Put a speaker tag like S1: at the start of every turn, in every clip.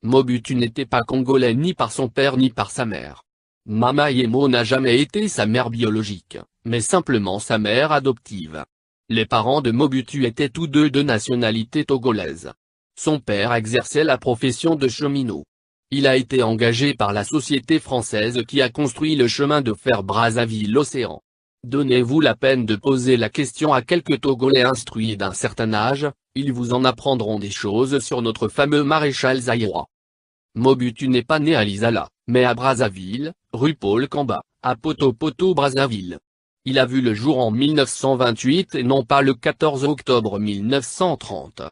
S1: Mobutu n'était pas congolais ni par son père ni par sa mère. Mama Yemo n'a jamais été sa mère biologique, mais simplement sa mère adoptive. Les parents de Mobutu étaient tous deux de nationalité togolaise. Son père exerçait la profession de cheminot. Il a été engagé par la société française qui a construit le chemin de fer Brazzaville-Océan. Donnez-vous la peine de poser la question à quelques Togolais instruits d'un certain âge, ils vous en apprendront des choses sur notre fameux maréchal zaïrois. Mobutu n'est pas né à Lisala, mais à Brazzaville, rue Paul Kamba, à Poto-Poto Brazzaville. Il a vu le jour en 1928 et non pas le 14 octobre 1930.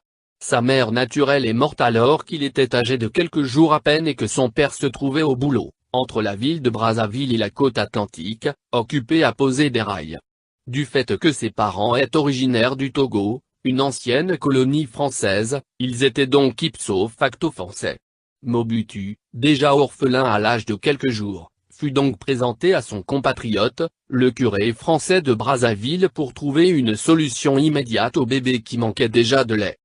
S1: Sa mère naturelle est morte alors qu'il était âgé de quelques jours à peine et que son père se trouvait au boulot, entre la ville de Brazzaville et la côte atlantique, occupé à poser des rails. Du fait que ses parents étaient originaires du Togo, une ancienne colonie française, ils étaient donc ipso facto français. Mobutu, déjà orphelin à l'âge de quelques jours, fut donc présenté à son compatriote, le curé français de Brazzaville pour trouver une solution immédiate au bébé qui manquait déjà de lait.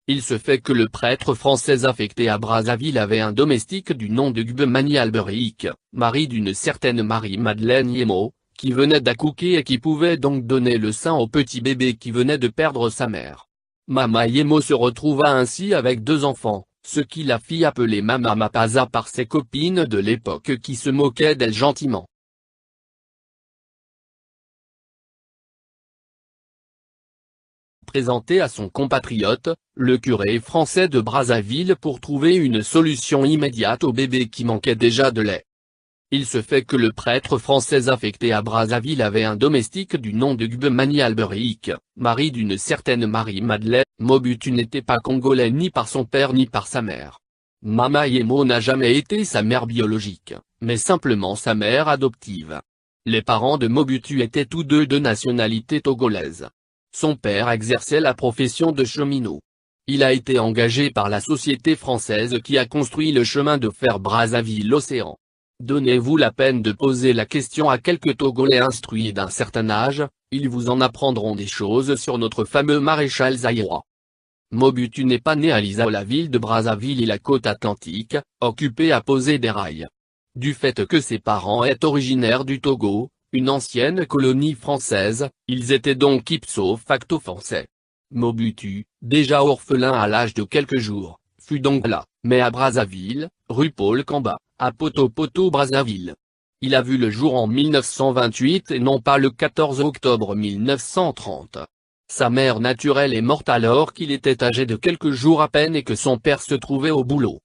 S1: Il se fait que le prêtre français affecté à Brazzaville avait un domestique du nom de Gbemani Alberic, mari d'une certaine Marie-Madeleine Yemo, qui venait d'accoucher et qui pouvait donc donner le sein au petit bébé qui venait de perdre sa mère. Mama Yemo se retrouva ainsi avec 2 enfants, ce qui la fit appeler Mama Mapaza par ses copines de l'époque qui se moquaient d'elle gentiment. Présenté à son compatriote, le curé français de Brazzaville pour trouver une solution immédiate au bébé qui manquait déjà de lait. Il se fait que le prêtre français affecté à Brazzaville avait un domestique du nom de Gbemani Alberic, mari d'une certaine Marie-Madeleine. Mobutu n'était pas congolais ni par son père ni par sa mère. Mama Yemo n'a jamais été sa mère biologique, mais simplement sa mère adoptive. Les parents de Mobutu étaient tous deux de nationalité togolaise. Son père exerçait la profession de cheminot. Il a été engagé par la société française qui a construit le chemin de fer Brazzaville-Océan. Donnez-vous la peine de poser la question à quelques Togolais instruits d'un certain âge, ils vous en apprendront des choses sur notre fameux maréchal zaïrois. Mobutu n'est pas né à Lisala, la ville de Brazzaville et la côte atlantique, occupé à poser des rails. Du fait que ses parents étaient originaires du Togo, une ancienne colonie française, ils étaient donc ipso facto français. Mobutu, déjà orphelin à l'âge de quelques jours, fut donc là, mais à Brazzaville, rue Paul Kamba, à Poto-Poto Brazzaville. Il a vu le jour en 1928 et non pas le 14 octobre 1930. Sa mère naturelle est morte alors qu'il était âgé de quelques jours à peine et que son père se trouvait au boulot,